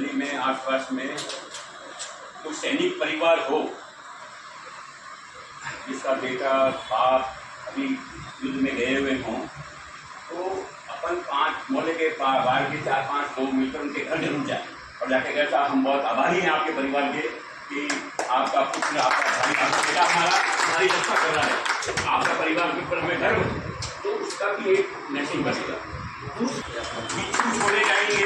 दिल्ली में आसपास में कोई सैनिक परिवार हो जिसका बेटा बाप अभी युद्ध में गए हुए हों, तो अपन 5 मोहल्ले के बाहर के 4-5 लोग मिलकर उनके घर जरूर जाए और जाके कहे साहब हम बहुत आभारी हैं आपके परिवार के कि आपका पुत्र, आपका भाई, आपका बेटा हमारी रक्षा कर रहा है, आपका परिवार के ऊपर हमें गर्व, तो उसका भी एक मैसेज बनेगा। छोड़े जाएंगे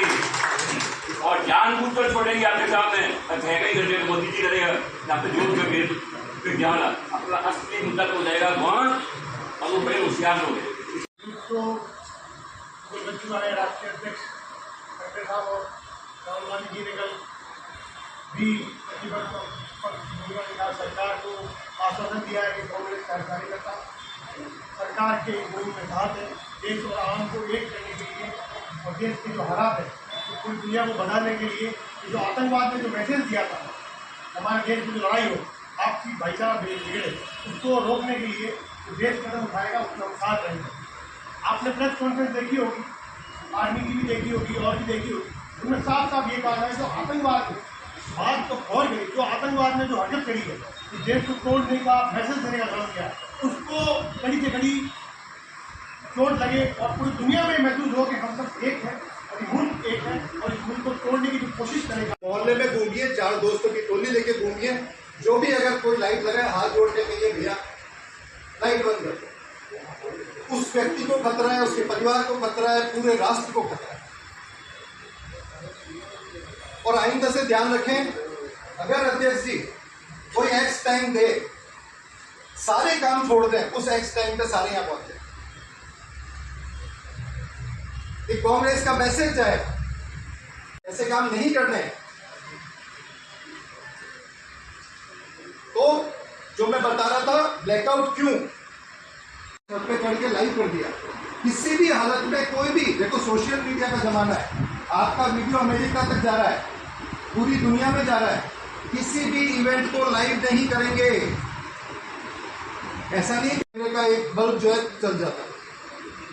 और जानबूझकर छोड़ेंगे आपके सामने, कहेगा मोदी जी करेगा यहाँ पे जो फिर क्या वाला अपना असली मुद्दा तो हो जाएगा कौन, और वो बड़े होशियार लोग हैं। हमारे राष्ट्रीय अध्यक्ष खड़गे साहब और राहुल गांधी जी ने कल भी सरकार को आश्वासन दिया है कि कांग्रेस कार्यकर्ता सरकार के गोल में साथ है, देश और आवाम को एक करने के लिए और देश के जो हालात है तो पूरी दुनिया को बनाने के लिए जो आतंकवाद ने जो मैसेज दिया था हमारे देश में जो लड़ाई हो आपसी भाईचारा बिगड़े उसको रोकने के लिए जो देश कदम उठाएगा उसमें हम साथ रहेंगे। आपने प्रेस कॉन्फ्रेंस देखी होगी, आर्मी की भी देखी होगी और भी देखी होगी, उनमें साफ साफ ये कहा है जो आतंकवाद बात तो और गई, जो आतंकवाद ने जो हरकत करी है तो देश को तोड़ने का मैसेज देने का काम किया उसको कड़ी से कड़ी चोट लगे और पूरी दुनिया में महसूस हो कि हम सब एक हैं और मुल्क एक है और इस मुल्क को तोड़ने की जो कोशिश करेगा। मोहल्ले में घूमिए, 4 दोस्तों की टोली लेके घूमिए, जो भी अगर कोई लाइट लगाए हाथ जोड़ के कहिए भैया लाइट बंद कर दो। उस व्यक्ति को खतरा है, उसके परिवार को खतरा है, पूरे राष्ट्र को खतरा है। और आइंदा से ध्यान रखें, अगर अध्यक्ष जी कोई एक्स टाइम दे, सारे काम छोड़ दें, उस एक्स टाइम पे सारे यहां पहुंचे। कांग्रेस का मैसेज है ऐसे काम नहीं करने। तो जो मैं बता रहा था ब्लैकआउट क्यों सब पे चढ़ के लाइव कर दिया, किसी भी हालत में कोई भी देखो, सोशल मीडिया का जमाना है, आपका वीडियो अमेरिका तक जा रहा है, पूरी दुनिया में जा रहा है, किसी भी इवेंट को लाइव नहीं करेंगे। ऐसा नहीं कैमरे का एक बल्ब जो है चल जाता है,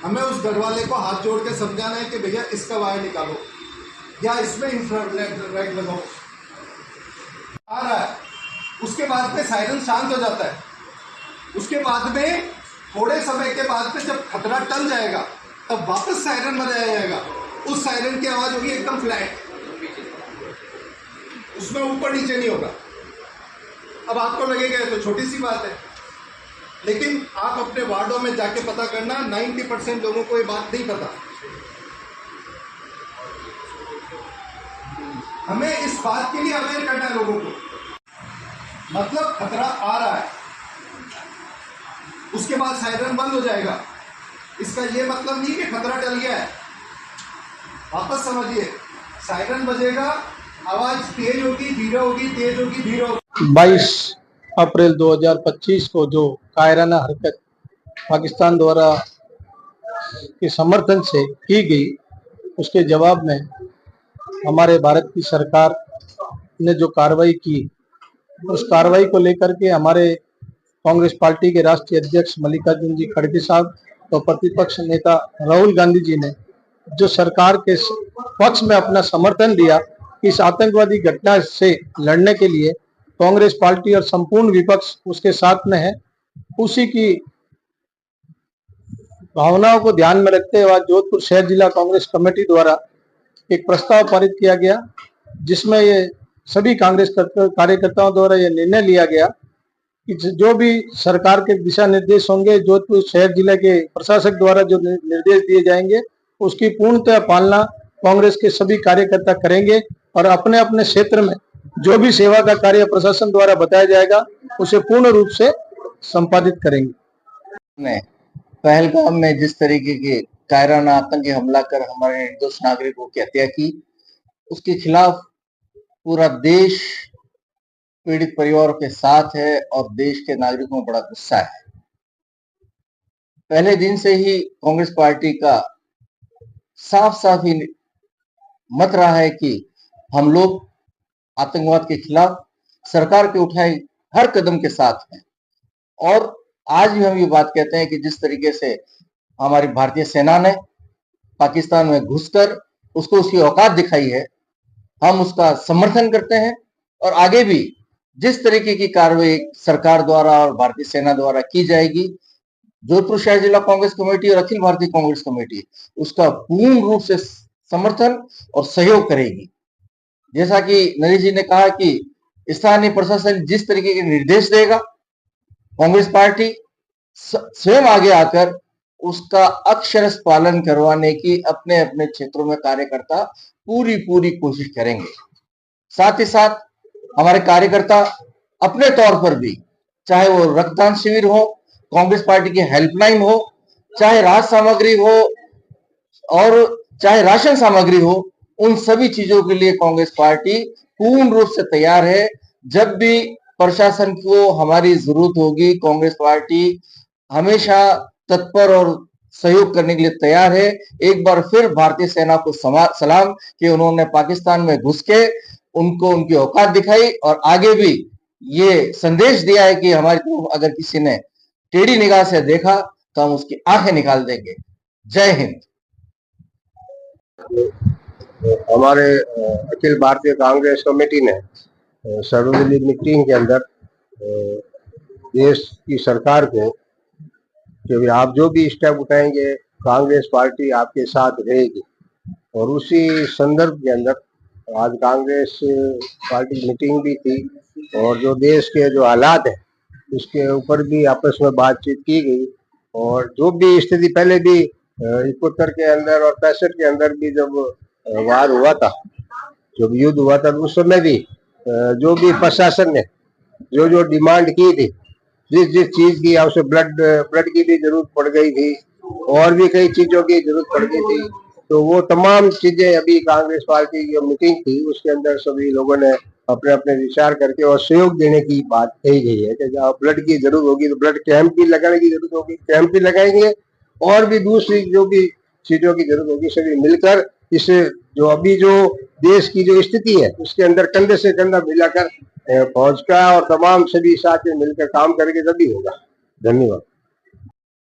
हमें उस घरवाले को हाथ जोड़ के समझाना है कि भैया इसका वायर निकालो या इसमें इंफ्रारेड लगाओ। आ रहा है, उसके बाद में सायरन शांत हो जाता है, उसके बाद में थोड़े समय के बाद में जब खतरा टल जाएगा तब वापस सायरन बजाया जाएगा। उस सायरन की आवाज होगी एकदम फ्लैट, उसमें ऊपर नीचे नहीं होगा। अब आपको लगेगा तो छोटी सी बात है, लेकिन आप अपने वार्डों में जाके पता करना, 90% लोगों को ये बात नहीं पता। हमें इस बात के लिए अवेयर करना है लोगों को, मतलब खतरा आ रहा है, उसके बाद सायरन बंद हो जाएगा। इसका ये मतलब नहीं कि खतरा टल गया है, वापस समझिए, सायरन बजेगा, आवाज तेज होगी, धीरे होगी, तेज होगी, धीरे होगी। 22 अप्रैल 2025 को जो कायराना हरकत पाकिस्तान द्वारा के समर्थन से की गई, उसके जवाब में हमारे भारत की सरकार ने जो कार्रवाई की, उस कार्रवाई को लेकर के हमारे कांग्रेस पार्टी के राष्ट्रीय अध्यक्ष मल्लिकार्जुन जी खड़गे साहब और प्रतिपक्ष नेता राहुल गांधी जी ने जो सरकार के पक्ष में अपना समर्थन दिया, इस आतंकवादी घटना से लड़ने के लिए कांग्रेस पार्टी और संपूर्ण विपक्ष उसके साथ में है। उसी की भावनाओं को ध्यान में रखते हुए जोधपुर शहर जिला कांग्रेस कमेटी द्वारा एक प्रस्ताव पारित किया गया, जिसमें ये सभी कांग्रेस कार्यकर्ताओं द्वारा ये निर्णय लिया गया कि जो भी सरकार के दिशा निर्देश होंगे, जोधपुर शहर जिले के प्रशासक द्वारा जो निर्देश दिए जाएंगे, उसकी पूर्णतः पालना कांग्रेस के सभी कार्यकर्ता करेंगे और अपने अपने क्षेत्र में जो भी सेवा का कार्य प्रशासन द्वारा बताया जाएगा उसे पूर्ण रूप से संपादित करेंगे। पहलगाम में जिस तरीके के कायराना आतंकी हमला कर हमारे निर्दोष नागरिकों की हत्या की, उसके खिलाफ पूरा देश पीड़ित परिवारों के साथ है और देश के नागरिकों में बड़ा गुस्सा है। पहले दिन से ही कांग्रेस पार्टी का साफ साफ ही मत रहा है कि हम लोग आतंकवाद के खिलाफ सरकार के उठाए हर कदम के साथ हैं। और आज भी हम ये बात कहते हैं कि जिस तरीके से हमारी भारतीय सेना ने पाकिस्तान में घुसकर उसको उसकी औकात दिखाई है, हम उसका समर्थन करते हैं और आगे भी जिस तरीके की कार्रवाई सरकार द्वारा और भारतीय सेना द्वारा की जाएगी, जोधपुर शहर जिला कांग्रेस कमेटी और अखिल भारतीय कांग्रेस कमेटी उसका पूर्ण रूप से समर्थन और सहयोग करेगी। जैसा कि नरेश जी ने कहा कि स्थानीय प्रशासन जिस तरीके के निर्देश देगा, कांग्रेस पार्टी स्वयं आगे आकर उसका अक्षरश पालन करवाने की अपने अपने क्षेत्रों में कार्यकर्ता पूरी कोशिश करेंगे। साथ ही साथ हमारे कार्यकर्ता अपने तौर पर भी, चाहे वो रक्तदान शिविर हो, कांग्रेस पार्टी की हेल्पलाइन हो, चाहे राहत सामग्री हो और चाहे राशन सामग्री हो, उन सभी चीजों के लिए कांग्रेस पार्टी पूर्ण रूप से तैयार है। जब भी प्रशासन को हमारी जरूरत होगी, कांग्रेस पार्टी हमेशा तत्पर और सहयोग करने के लिए तैयार है। एक बार फिर भारतीय सेना को सलाम कि उन्होंने पाकिस्तान में घुस के उनको उनकी औकात दिखाई और आगे भी ये संदेश दिया है कि हमारी तरफ अगर किसी ने टेढ़ी निगाह से देखा तो हम उसकी आंखें निकाल देंगे। जय हिंद। हमारे अखिल भारतीय कांग्रेस कमेटी ने सर्वदलीय मीटिंग के अंदर देश की सरकार को कि आप जो भी स्टेप उठाएंगे कांग्रेस पार्टी आपके साथ रहेगी, और उसी संदर्भ के अंदर आज कांग्रेस पार्टी मीटिंग भी थी और जो देश के जो हालात है उसके ऊपर भी आपस में बातचीत की गई। और जो भी स्थिति पहले भी 71 के अंदर और 65 के अंदर भी जब वार हुआ था, जब युद्ध हुआ था, उस समय भी जो भी प्रशासन ने जो जो डिमांड की थी, जिस चीज की उसे ब्लड की भी जरूरत पड़ गई थी और भी कई चीजों की जरूरत पड़ गई थी, तो वो तमाम चीजें अभी कांग्रेस पार्टी की मीटिंग थी उसके अंदर सभी लोगों ने अपने अपने विचार करके और सहयोग देने की बात कही गई है कि जहाँ ब्लड की जरूरत होगी तो ब्लड कैंप भी लगाने की जरूरत होगी, कैंप भी लगाएंगे और भी दूसरी जो भी चीजों की जरूरत होगी सभी मिलकर इस जो अभी जो देश की जो स्थिति है उसके अंदर कंधे से कंधा मिलाकर फौज का और तमाम सभी साथ में मिलकर काम करके तभी होगा। धन्यवाद।